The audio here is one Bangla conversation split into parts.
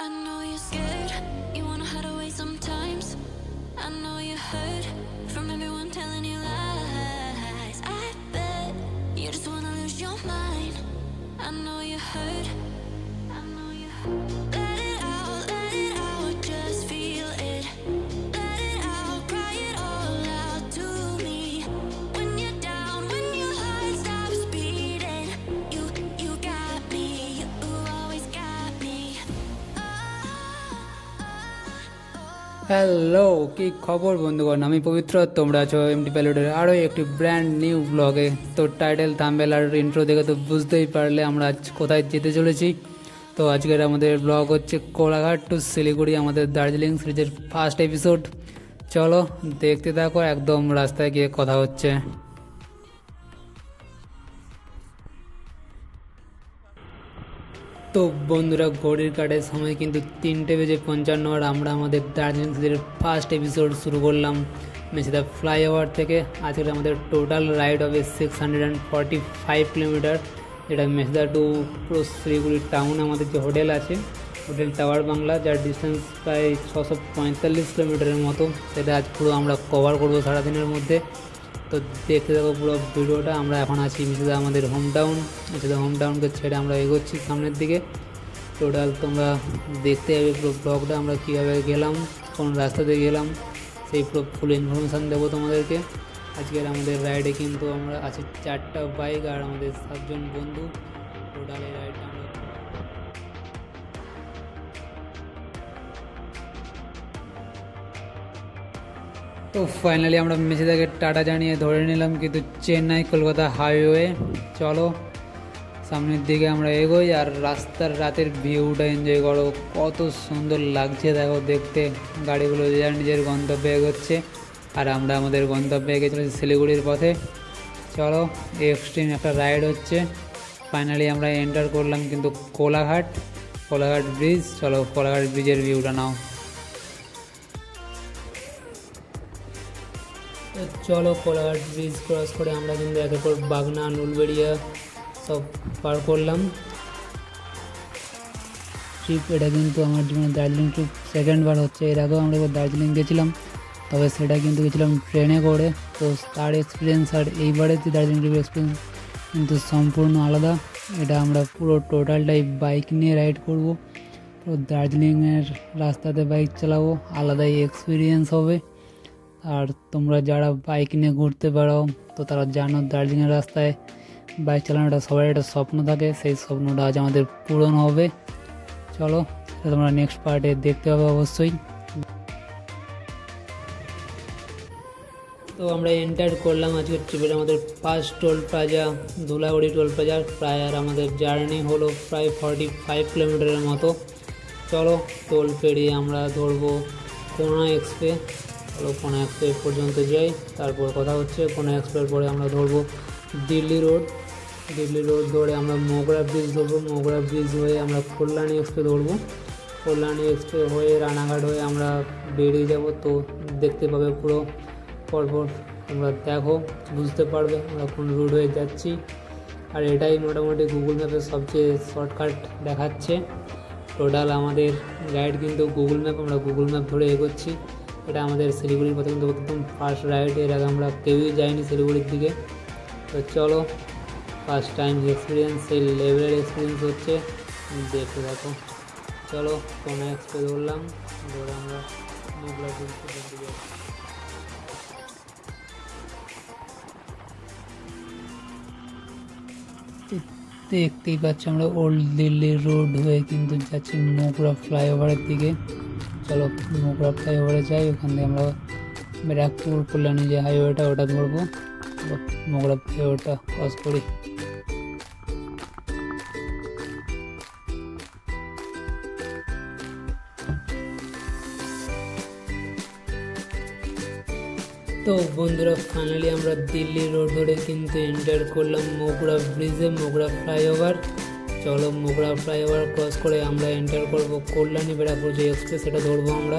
I know you're scared, you wanna hide away sometimes. I know you hurt from everyone telling you lies. I bet you just wanna lose your mind. I know you hurt, I know you hurt. Let it out, just feel it. Let it out, cry it all out to me. When you're down, when your heart stops beating, you got me, you always got me. Hello, কি খবর বন্ধুগণ? আমি পবিত্র, তোমরা আছো এমডি প্যালোডের আরও একটি ব্র্যান্ড নিউ ব্লগে। তো টাইটেল, থাম্বনেল আর ইন্ট্রো দেখে তো বুঝতেই পারলে আমরা আজ কোথায় যেতে চলেছি। তো আজকের আমাদের ব্লগ হচ্ছে কোলাঘাট টু শিলিগুড়ি, আমাদের দার্জিলিং সিরিজের ফার্স্ট এপিসোড। চলো দেখতে থাকো, একদম রাস্তায় গিয়ে কথা হচ্ছে। তো বন্ধুরা, ঘড়ির কাটার সময় কিন্তু 3:55 আর আমরা আমাদের দার্জিলিং সিরিজের ফার্স্ট এপিসোড শুরু করলাম মেছেদা ফ্লাইওভার থেকে। আজকে আমাদের টোটাল রাইড হবে 645 কিলোমিটার, যেটা মেছেদা টু পুরো শিলিগুড়ি টাউন। আমাদের যে হোটেল আছে, হোটেল টাওয়ার বাংলা, যার ডিস্টেন্স প্রায় 645 কিলোমিটারের মতো, সেটা আজ পুরো আমরা কভার করবো সারাদিনের মধ্যে। তো দেখতে থাকো পুরো ভিডিওটা। আমরা এখন আছি মেছেদা আমাদের হোম টাউন। মেছেদা হোম টাউনকে ছেড়ে আমরা এগোচ্ছি সামনের দিকে। টোটাল তোমরা দেখতে যাবে পুরো ব্লগটা, আমরা কীভাবে গেলাম, কোন রাস্তাতে গেলাম, সেই পুরো ফুল ইনফরমেশান দেবো তোমাদেরকে। আজকের আমাদের রাইডে কিন্তু আমরা আছি 4টা বাইক আর আমাদের 7জন বন্ধু। টোটাল এই রাইডটা আমরা তো ফাইনালি আমরা মেছেদাকে টাটা জানিয়ে ধরে নিলাম কিন্তু চেন্নাই কলকাতা হাইওয়ে। চলো সামনের দিকে আমরা এগোই আর রাস্তার রাতের ভিউটা এনজয় করো। কত সুন্দর লাগছে দেখো দেখতে। গাড়িগুলো যার নিজের গন্তব্যে এগোচ্ছে আর আমরা আমাদের গন্তব্যে এগিয়ে চলেছি শিলিগুড়ির পথে। চলো, এক্সট্রিম একটা রাইড হচ্ছে। ফাইনালি আমরা এন্টার করলাম কিন্তু কোলাঘাট ব্রিজ। চলো কোলাঘাট ব্রিজের ভিউটা নাও। চলো কোলাঘাট ব্রিজ ক্রস করে আমরা কিন্তু একের পর বাগনা, নুলবেড়িয়া সব পার করলাম। ট্রিপ এটা কিন্তু আমার জীবনে দার্জিলিং ট্রিপ সেকেন্ডবার হচ্ছে। এর আগেও আমরা একবার দার্জিলিং গেছিলাম, তবে সেটা কিন্তু গেছিলাম ট্রেনে করে। তো তার এক্সপিরিয়েন্স আর এইবারের যে দার্জিলিং ট্রিপের এক্সপিরিয়েন্স কিন্তু সম্পূর্ণ আলাদা। এটা আমরা পুরো টোটালটাই বাইক নিয়ে রাইড করব। তো দার্জিলিংয়ের রাস্তাতে বাইক চালাবো, আলাদাই এক্সপিরিয়েন্স হবে। আর তোমরা যারা বাইক নিয়ে ঘুরতে পারো তো তারা জানো, দার্জিলিংয়ের রাস্তায় বাইক চালানোটা সবার একটা স্বপ্ন থাকে। সেই স্বপ্নটা আজ আমাদের পূরণ হবে। চলো, তোমরা নেক্সট পার্টে দেখতে পাবে অবশ্যই। তো আমরা এন্টার করলাম আজকের ট্রিপের আমাদের first toll plaza, Dhulagori toll plaza. প্রায় আর আমাদের জার্নি হলো প্রায় 45 কিলোমিটারের মতো। চলো টোল পেরিয়ে আমরা ধরবো কোনা এক্সপ্রে। চলো কোনা এক্সপ্রে পর্যন্ত যাই, তারপর কথা হচ্ছে। কোনা এক্সপ্রের পরে আমরা ধরবো দিল্লি রোড ধরে আমরা মোগরা ব্রিজ ধরবো। মোগরা ব্রিজ হয়ে আমরা কল্যাণী এক্সপ্রে ধরবো। কল্যাণী এক্সপ্রে হয়ে রানাঘাট হয়ে আমরা বেরিয়ে যাব। তো দেখতে পাবে পুরো পরপর, তোমরা দেখো বুঝতে পারবে আমরা কোন রুট হয়ে যাচ্ছি। আর এটাই মোটামুটি গুগল ম্যাপের সবচেয়ে শর্টকাট দেখাচ্ছে। টোটাল আমাদের রাইড কিন্তু গুগল ম্যাপ, আমরা গুগল ম্যাপ ধরে এগোচ্ছি। এটা আমাদের শিলিগুড়ির পথে কিন্তু একদম ফার্স্ট রাইড। এর আগে আমরা কেউই যাইনি শিলিগুড়ির দিকে। তো চলো, ফার্স্ট টাইম এক্সপিরিয়েন্স, সেই লেভেলের এক্সপিরিয়েন্স হচ্ছে, দেখতে থাকো। চলো কোনা এক্সপ্রে ধরলাম, ধরে আমরা মোগরা ব্রিজ পর্যন্ত যাই। দেখতেই পাচ্ছি আমরা ওল্ড দিল্লি রোড হয়ে কিন্তু যাচ্ছি মোগরা ফ্লাইওভারের দিকে। চলো মোগরা ফ্লাইওভারে যাই, ওখান থেকে আমরা ব্যারাকপুর কল্যাণী যে হাইওয়েটা ওটা ধরবো। মোগরা ফ্লাইওভারটা ক্রস করি। তো বন্ধুরা, ফাইনালি আমরা দিল্লি রোড ধরে কিন্তু এন্টার করলাম মোগরা ব্রিজে, মোগরা ফ্লাইওভার। চলো মোগরা ফ্লাইওভার ক্রস করে আমরা এন্টার করব কল্যাণী ব্যারাকপুর যে এক্সপ্রেস, সেটা ধরবো আমরা।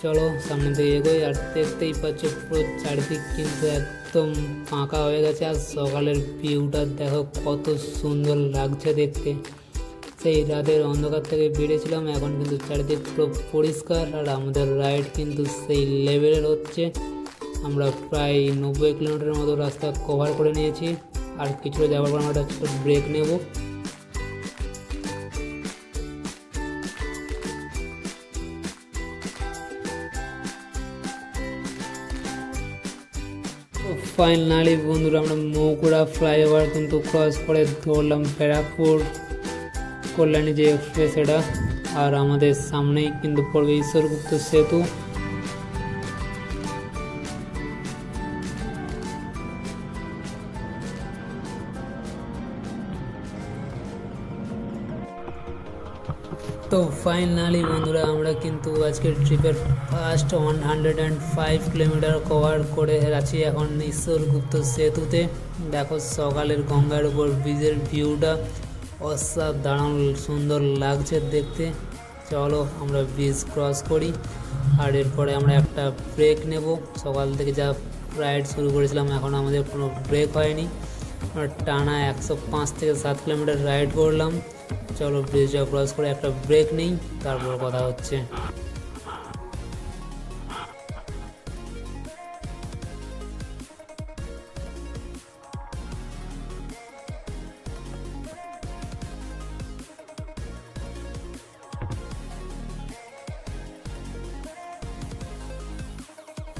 চলো সামনে থেকে এগোই। আর দেখতেই পাচ্ছ পুরো চারিদিক কিন্তু একদম ফাঁকা হয়ে গেছে। আর সকালের ভিউটা দেখো কত সুন্দর লাগছে দেখতে। সেই রাতের অন্ধকার থেকে বেরিয়েছিলাম, এখন কিন্তু চারিদিক পুরো পরিষ্কার আর আমাদের রাইড কিন্তু সেই লেভেলের হচ্ছে। আমরা প্রায় 90 কিলোমিটারের মতো রাস্তা কভার করে নিয়েছি, আর কিছুটা যাওয়ার পর আমরা একটা ব্রেক নেব। ফাইনালি বন্ধুরা আমরা মৌকুড়া ফ্লাইওভার কিন্তু ক্রস করে ধরলাম ব্যারাকপুর কল্যাণী যে এক্সপ্রেস এটা, আর আমাদের সামনেই কিন্তু পড়বে ঈশ্বরগুপ্ত সেতু। তো ফাইনালি বন্ধুরা আমরা কিন্তু আজকের ট্রিপের ফার্স্ট 105 কিলোমিটার কভার করে আছি এখন ঈশ্বরগুপ্ত সেতুতে। দেখো সকালের গঙ্গার উপর ব্রিজের ভিউটা অসাধারণ সুন্দর লাগছে দেখতে। চলো আমরা ব্রিজ ক্রস করি, আর এরপরে আমরা একটা ব্রেক নেব। সকাল থেকে যা রাইড শুরু করেছিলাম এখন আমাদের কোনো ব্রেক হয়নি, আমরা টানা 105 থেকে 7 কিলোমিটার রাইড করলাম। চলো ব্রিজটা ক্রস করে একটা ব্রেক নেই, তারপর কথা হচ্ছে।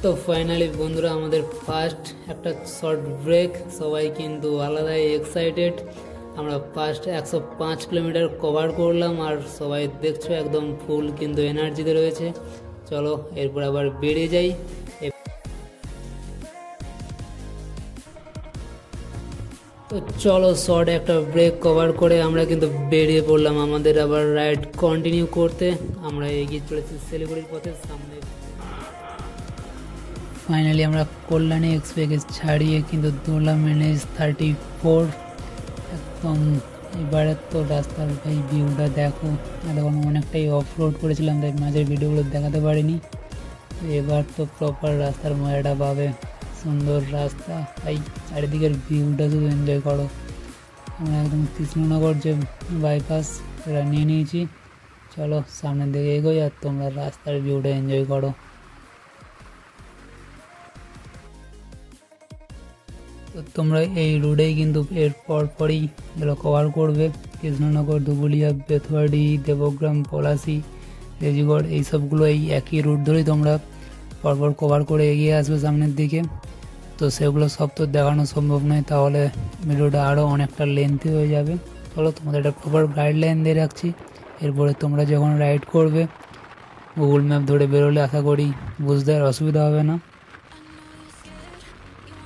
তো ফাইনালি বন্ধুরা আমাদের ফার্স্ট একটা শর্ট ব্রেক, সবাই কিন্তু আলাদাই এক্সাইটেড। আমরা ফার্স্ট 105 কিলোমিটার কভার করলাম, আর সবাই দেখছো একদম ফুল কিন্তু এনার্জিতে রয়েছে। চলো এরপর আবার বেরিয়ে যাই। তো চলো শর্ট একটা ব্রেক কভার করে আমরা কিন্তু বেরিয়ে পড়লাম আমাদের আবার রাইড কন্টিনিউ করতে। আমরা এগিয়ে চলেছি শিলিগুড়ির পথে সামনে। ফাইনালি আমরা কল্যাণী এক্সপ্রেস ছাড়িয়ে কিন্তু দৌড়লাম NH-34। একদম এবারে তো রাস্তার ভাই ভিউটা দেখো, এতক্ষণ অনেকটাই অফ রোড করেছিলাম তাই মাঝের ভিডিওগুলো দেখাতে পারিনি। এবার তো প্রপার রাস্তার মজাটা পাবে, সুন্দর রাস্তা, তাই চারিদিকের ভিউটা শুধু এনজয় করো। আমরা একদম কৃষ্ণনগর যে বাইপাস সেটা নিয়ে নিয়েছি। চলো সামনের দিকে এগোই আর তোমরা রাস্তার ভিউটা এনজয় করো। তো তোমরা এই রোডেই কিন্তু এর পরই যেগুলো কভার করবে, কৃষ্ণনগর, ধুবুলিয়া, বেথুয়াডি, দেবগ্রাম, পলাশি, রেজিগড়, এইসবগুলো এই একই রুট ধরেই তোমরা পরপর কভার করে এগিয়ে আসবে সামনের দিকে। তো সেগুলো সব তো দেখানো সম্ভব নয়, তাহলে ভিডিওটা আরও অনেকটা লেন্থি হয়ে যাবে। চলো তোমাদের একটা প্রপার গাইডলাইন দিয়ে রাখছি, এরপরে তোমরা যখন রাইড করবে গুগল ম্যাপ ধরে বেরোলে আশা করি বুঝতে আর অসুবিধা হবে না।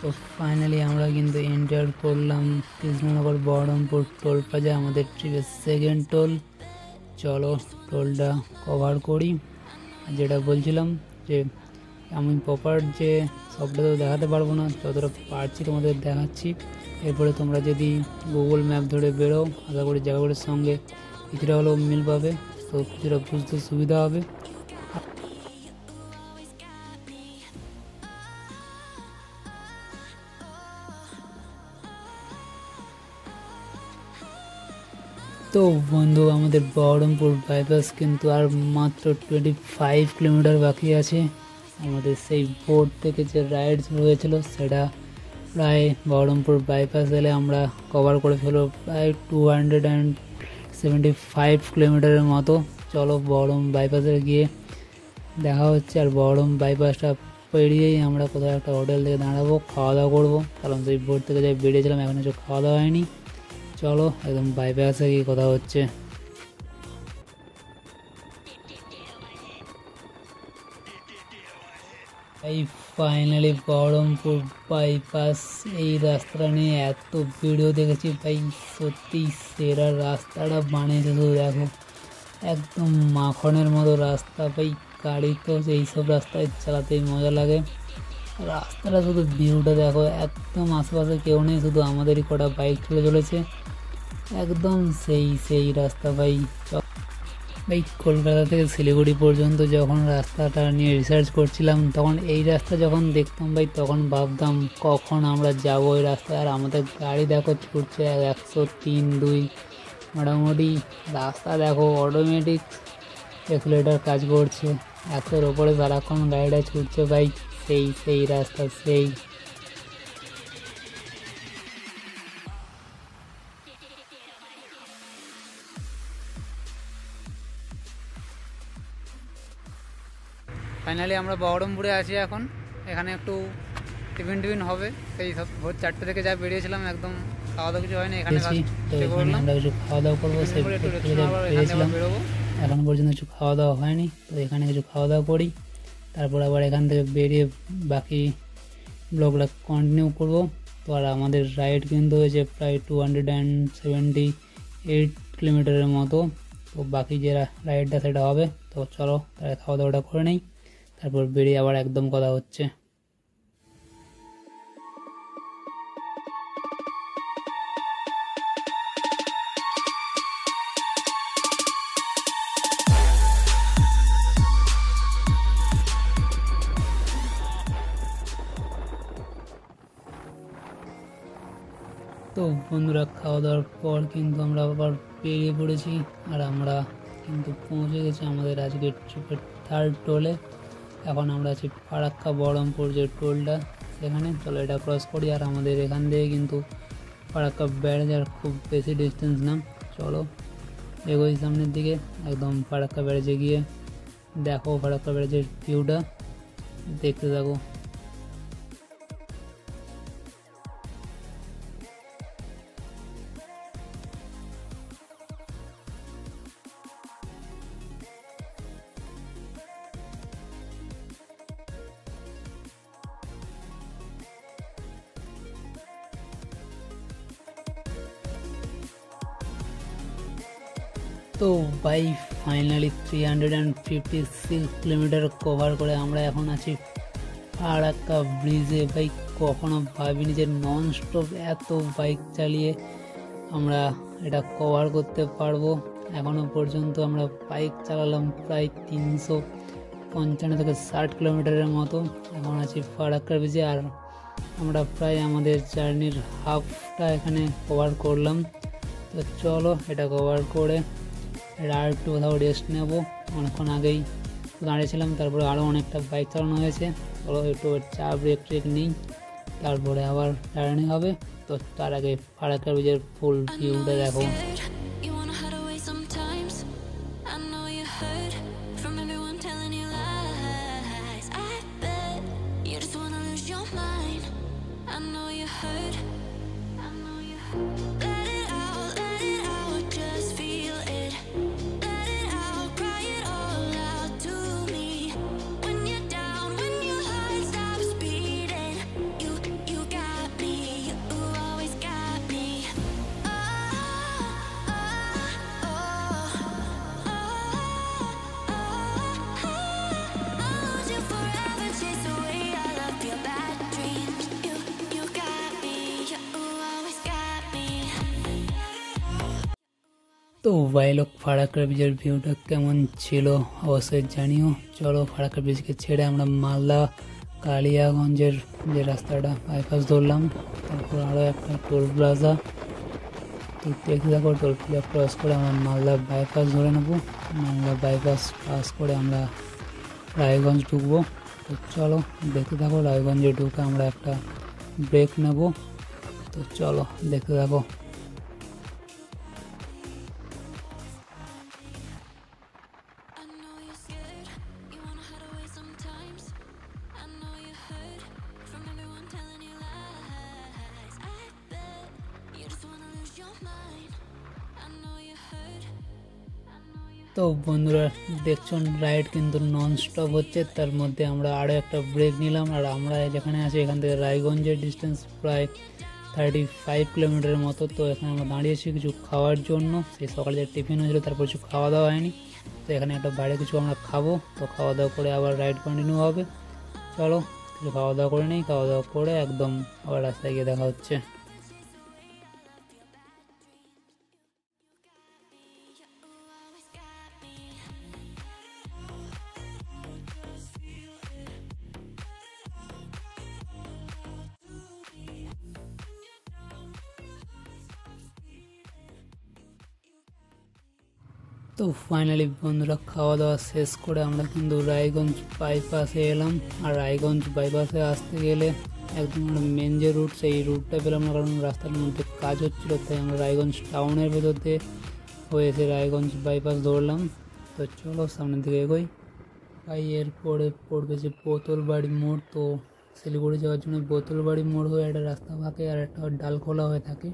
তো ফাইনালি আমরা কিন্তু এন্টার করলাম কৃষ্ণনগর বহরমপুর টোল প্লাজা, আমাদের ট্রিপের সেকেন্ড টোল। চলো টোলটা কভার করি। যেটা বলছিলাম যে আমি প্রপার যে সবটা তো দেখাতে পারবো না, যতটা পারছি তোমাদের দেখাচ্ছি। এরপরে তোমরা যদি গুগল ম্যাপ ধরে বেরো আশা করি জায়গাগুলোর সঙ্গে কিছুটা হলেও মিল পাবে, তো কিছুটা বুঝতে সুবিধা হবে। তো বন্ধু আমাদের বহরমপুর বাইপাস কিন্তু আর মাত্র 25 কিলোমিটার বাকি আছে। আমাদের সেই বোর্ড থেকে যে রাইড শুরু হয়েছিল সেটা প্রায় বহরমপুর বাইপাস এলে আমরা কভার করে ফেলবো প্রায় 275 কিলোমিটারের মতো। চলো বহরম বাইপাসে গিয়ে দেখা হচ্ছে, আর বহরম বাইপাসটা পেরিয়েই আমরা কোথাও একটা হোটেল থেকে দাঁড়াবো, খাওয়া দাওয়া করবো, কারণ সেই বোর্ড থেকে যাই বেরিয়েছিলাম এখন কিছু খাওয়া দাওয়া হয়নি। চলো একদম বাইপাসে গিয়ে কথা হচ্ছে। এই ফাইনালি বহরমপুর বাইপাস, এই রাস্তাটা নিয়ে এত ভিডিও দেখেছি ভাই, সত্যি সেরা রাস্তাটা বানিয়েছে। শুধু দেখো একদম মাখনের মতো রাস্তা ভাই, গাড়ি তো এইসব রাস্তায় চালাতেই মজা লাগে। রাস্তাটা শুধু ভিউটা দেখো, একদম আশেপাশে কেউ নেই, শুধু আমাদেরই কটা বাইক চলে চলেছে। একদম সেই রাস্তা ভাই। ভাই কলকাতা থেকে শিলিগুড়ি পর্যন্ত যখন রাস্তাটা নিয়ে রিসার্চ করছিলাম তখন এই রাস্তা যখন দেখতাম ভাই তখন ভাবতাম কখন আমরা যাবো ওই রাস্তায়। আর আমাদের গাড়ি দেখো ছুটছে 103, 2, মোটামুটি রাস্তা দেখো অটোমেটিক অ্যাক্সিলারেটর কাজ করছে, একের ওপরে সারাক্ষণ গাড়িটা ছুটছে ভাই, সেই রাস্তা সেই। ফাইনালি আমরা বহরমপুরে আছি এখন। এখানে একটু টিফিন হবে, সেই সব ভোর 4টে থেকে যা বেরিয়েছিলাম, একদম খাওয়া দাওয়া কিছু হয়নি। এখানে আমরা কিছু খাওয়া দাওয়া করবো, সেই বেরিয়েছিলাম, এখন পর্যন্ত কিছু খাওয়া দাওয়া হয়নি। তো এখানে কিছু খাওয়া দাওয়া করি, তারপর আবার এখান থেকে বেরিয়ে বাকি ব্লগটা কন্টিনিউ করবো। তো আর আমাদের রাইড কিন্তু হয়েছে প্রায় 278 কিলোমিটারের মতো। তো বাকি যে রাইডটা সেটা হবে। তো চলো তাহলে খাওয়া দাওয়াটা করে নেই, তারপর বেরিয়ে আবার একদম কথা হচ্ছে। তো বন্ধুরা, খাওয়া দাওয়ার পর কিন্তু আমরা আবার বেরিয়ে পড়েছি, আর আমরা কিন্তু পৌঁছে গেছি আমাদের আজকের ট্রিপের 3rd টোলে। এখন আমরা আছি ফারাক্কা বহরমপুর যে টোলটা, সেখানে। চলো এটা ক্রস করি, আর আমাদের এখান থেকে কিন্তু ফারাক্কা ব্যারেজ আর খুব বেশি ডিস্টেন্স না। চলো এগোই সামনের দিকে, একদম ফারাক্কা ব্যারেজে গিয়ে দেখো ফারাক্কা ব্যারেজের ভিউটা, দেখতে থাকো। তো ভাই ফাইনালি 356 কিলোমিটার কভার করে আমরা এখন আছি ফারাক্কা ব্রিজে। ভাই কখনো ভাবিনি যে নন স্টপ এত বাইক চালিয়ে আমরা এটা কভার করতে পারবো। এখনও পর্যন্ত আমরা বাইক চালালাম প্রায় 355 থেকে 60 কিলোমিটারের মতো। এখন আছি ফারাক্কা ব্রিজে, আর আমরা প্রায় আমাদের জার্নির হাফটা এখানে কভার করলাম। তো চলো এটা কভার করে আর একটু কোথাও রেস্ট নেবো। অনেকক্ষণ আগেই দাঁড়িয়েছিলাম, তারপরে আরও অনেকটা বাইক চালানো হয়েছে। চলো একটু চা ব্রেক ট্রেক নিই, তারপরে আবার জার্নি হবে। তো তার আগে ফারাক্কা ব্রিজের ফুল ভিউটা দেখো। তো ভাইলোক ফারাক্কা ব্রিজের ভিউটা কেমন ছিল অবশ্যই জানিও। চলো ফারাক্কা ব্রিজকে ছেড়ে আমরা মালদা কালিয়াগঞ্জের যে রাস্তাটা বাইপাস ধরলাম, তারপর আরও একটা টোল প্লাজা। তো দেখতে থাকো, টোল প্লাজা ক্রস করে আমরা মালদা বাইপাস ধরে নেবো। মালদা বাইপাস পাস করে আমরা রায়গঞ্জ ঢুকবো। তো চলো দেখতে থাকো, রায়গঞ্জে ঢুকে আমরা একটা ব্রেক নেব। তো চলো দেখতে থাকো। তো বন্ধুরা দেখছো রাইড কিন্তু নন স্টপ হচ্ছে, তার মধ্যে আমরা আরও একটা ব্রেক নিলাম। আর আমরা যেখানে আছি এখান থেকে রায়গঞ্জের ডিস্টেন্স প্রায় 35 কিলোমিটারের মতো। তো এখানে আমরা দাঁড়িয়েছি কিছু খাওয়ার জন্য। সেই সকালে যে টিফিন হয়েছিল, তারপর কিছু খাওয়া দাওয়া হয়নি। তো এখানে একটা বাইরে কিছু আমরা খাবো। তো খাওয়া দাওয়া করে আবার রাইড কন্টিনিউ হবে। চলো কিছু খাওয়া দাওয়া করে নিই, খাওয়া দাওয়া করে একদম আবার রাস্তায় গিয়ে দেখা হচ্ছে। তো ফাইনালি বন্ধুরা খাওয়া দাওয়া শেষ করে আমরা কিন্তু রায়গঞ্জ বাইপাসে এলাম। আর রায়গঞ্জ বাইপাসে আসতে গেলে একদম আমরা মেন যে রুট সেই রুটটা পেলাম না, কারণ রাস্তার মধ্যে কাজ হচ্ছিলো, তাই আমরা রায়গঞ্জ টাউনের ভেতর দিয়ে হয়েছে রায়গঞ্জ বাইপাস ধরলাম। তো চলো সামনের দিকে এগোই ভাই। এরপরে পড়বে যে বোতলবাড়ি মোড়। তো শিলিগুড়ি যাওয়ার জন্য বোতলবাড়ি মোড় হয়ে একটা রাস্তা থাকে আর একটা ডালখোলা হয়ে থাকে।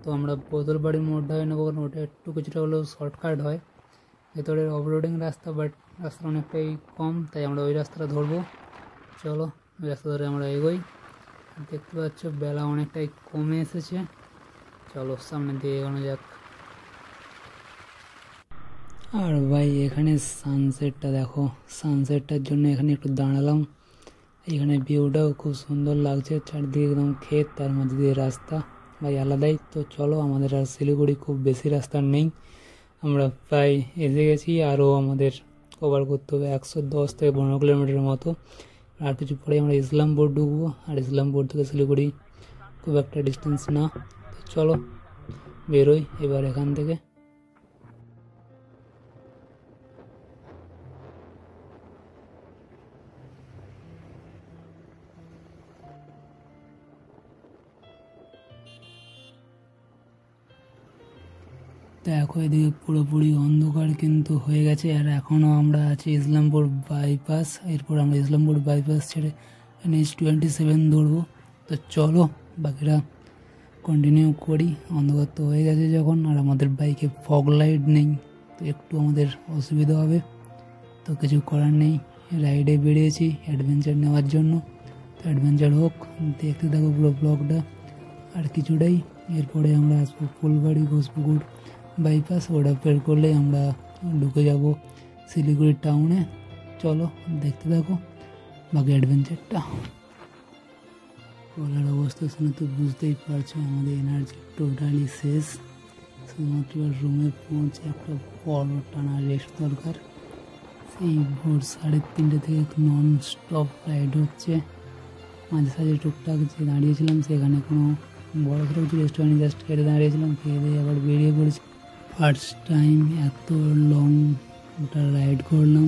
তো আমরা বোতলবাড়ি মোড়টা হয়ে নেবো, কারণ ওটা একটু কিছুটা হলেও শর্টকাট হয়। ভেতরের অফরোডিং রাস্তা, বাট রাস্তা অনেকটাই কম, তাই আমরা ওই রাস্তাটা ধরবো। চলো ওই রাস্তা ধরে আমরা এগোই। দেখতে পাচ্ছ বেলা অনেকটাই কমে এসেছে, চলো সামনের দিকে এগোনো যাক। আর ভাই এখানে সানসেটটা দেখো, সানসেটটার জন্য এখানে একটু দাঁড়ালাম। এখানে ভিউটাও খুব সুন্দর লাগছে, চারদিকে একদম ক্ষেত, তার মধ্যে দিয়ে রাস্তা, ভাই আলাদাই। তো চলো, আমাদের আর শিলিগুড়ি খুব বেশি রাস্তা নেই, আমরা প্রায় এসে গেছি। আরও আমাদের কভার করতে হবে 110 থেকে 15 কিলোমিটারের মতো। আর কিছু পরে আমরা ইসলামপুর ঢুকবো, আর ইসলামপুর থেকে শিলিগুড়ি খুব একটা ডিস্টেন্স না। তো চলো বেরোই এবার এখান থেকে। দেখো এদিকে পুরোপুরি অন্ধকার কিন্তু হয়ে গেছে, আর এখনও আমরা আছি ইসলামপুর বাইপাস। এরপর আমরা ইসলামপুর বাইপাস ছেড়ে NH-27 ধরবো। তো চলো বাকিটা কন্টিনিউ করি। অন্ধকার তো হয়ে গেছে যখন, আর আমাদের বাইকে ফগ লাইট নেই, তো একটু আমাদের অসুবিধা হবে। তো কিছু করার নেই, রাইডে বেরিয়েছি অ্যাডভেঞ্চার নেওয়ার জন্য। তো অ্যাডভেঞ্চার হোক, দেখতে থাকো পুরো ব্লগটা আর কিছুটাই। এরপরে আমরা আসবো ফুলবাড়ি ঘোষপুকুর বাইপাস, ওটা বের করলে আমরা ঢুকে যাব শিলিগুড়ি টাউনে। চলো দেখতে থাকো বাকি অ্যাডভেঞ্চারটা। বলার অবস্থা শুনে তো বুঝতেই পারছো আমাদের এনার্জি টোটালি শেষ। শুধুমাত্র রুমে পৌঁছে একটা বড় টানা রেস্ট দরকার। সেই ভোর 3:30 থেকে নন স্টপ রাইড হচ্ছে। মাঝে সাঝে টুকটাক যে দাঁড়িয়েছিলাম সেখানে কোনো বড় সড়ো কিছু রেস্টুরেন্টে জাস্ট খেতে দাঁড়িয়েছিলাম, খেয়ে দিয়ে আবার বেরিয়ে পড়েছি। ফার্স্ট টাইম এত লং ওটা রাইড করলাম,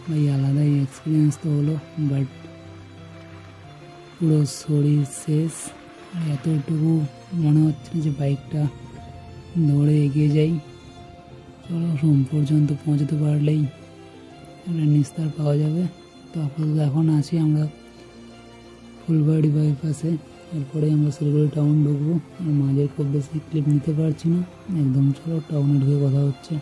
ভাই আলাদাই এক্সপিরিয়েন্স তো হলো, বাট পুরো শরীর শেষ। আর এতটুকু মনে হচ্ছে যে বাইকটা দৌড়ে এগিয়ে যাই। চলো রুম পর্যন্ত পৌঁছতে পারলেই একটা নিস্তার পাওয়া যাবে। তো আপাতত এখন আছি আমরা ফুলবাড়ি বাইপাসে, এরপরে আমরা শিলিগুড়ি টাউন ঢুকবো। আর মাঝের খুব বেশি ক্লিপ নিতে পারছি না, একদম চলো টাউনে ঢুকে কথা হচ্ছে।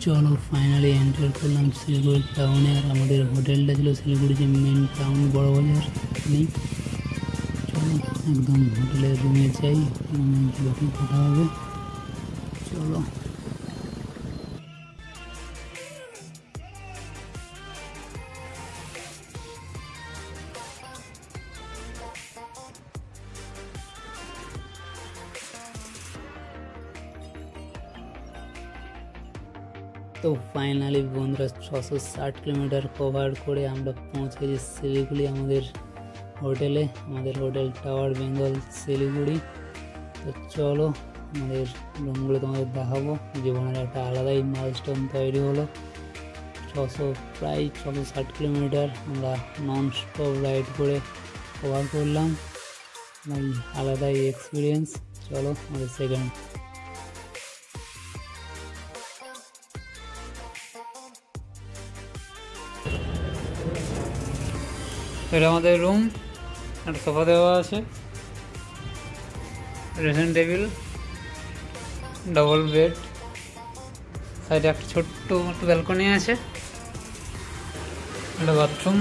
চলো ফাইনালি এন্টার করলাম শিলিগুড়ি টাউনে। আর আমাদের হোটেলটা ছিল শিলিগুড়ি যে মেন টাউন বড় বাজার নেই। চলো একদম হোটেলের রুমে যাই, যখন কথা হবে। চলো তো ফাইনালি বন্ধুরা 660 কিলোমিটার কভার করে আমরা পৌঁছে গেছি শিলিগুড়ি আমাদের হোটেলে। আমাদের হোটেল টাওয়ার বেঙ্গল শিলিগুড়ি। তো চলো আমাদের রুমগুলো তোমাদের দেখাবো। জীবনের একটা আলাদাই মাইলস্টোন তৈরি হলো। প্রায় 660 কিলোমিটার আমরা নন স্টপ রাইড করে কভার করলাম, ভাই আলাদাই এক্সপিরিয়েন্স। চলো আমাদের সেকেন্ড এটা আমাদের রুম। একটা সোফা দেওয়া আছে, ড্রেসিং টেবিল, ডবল বেড, সাইডে একটা ছোট্ট মতো ব্যালকনি আছে, একটা বাথরুম,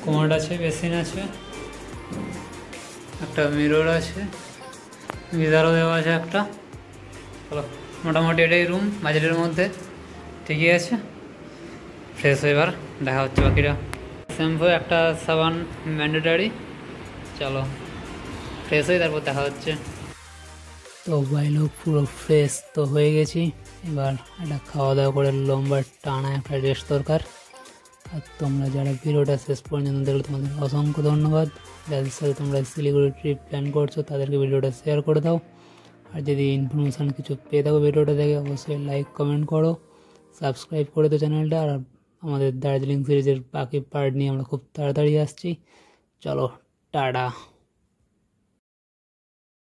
কোমোড আছে, বেসিন আছে, একটা মিরর আছে, গিজারও দেওয়া আছে একটা। চলো মোটামুটি এটাই রুম, বাজেটের মধ্যে ঠিকই আছে। ফ্রেশ হয়ে এবার দেখা হচ্ছে বাকিটা। শ্যাম্পু একটা সাবান ম্যান্ডেটারি। চলো ফ্রেশ হয়ে তারপর দেখা হচ্ছে। তো বাইলো পুরো ফ্রেশ তো হয়ে গেছি, এবার একটা খাওয়া দাওয়া করে লম্বা টানা একটা রেস্ট দরকার। আর তোমরা যারা ভিডিওটা শেষ পর্যন্ত দেখলে তোমাদের অসংখ্য ধন্যবাদ। যাদের সাথে তোমরা শিলিগুড়ি ট্রিপ প্ল্যান করছো তাদেরকে ভিডিওটা শেয়ার করে দাও। আর যদি ইনফরমেশান কিছু পেয়ে থাকো ভিডিওটা দেখে অবশ্যই লাইক কমেন্ট করো, সাবস্ক্রাইব করে দাও চ্যানেলটা। আর আমাদের দার্জিলিং সিরিজের বাকি পার্ট নিয়ে আমরা খুব তাড়াতাড়ি আসছি। চলো, টাটা।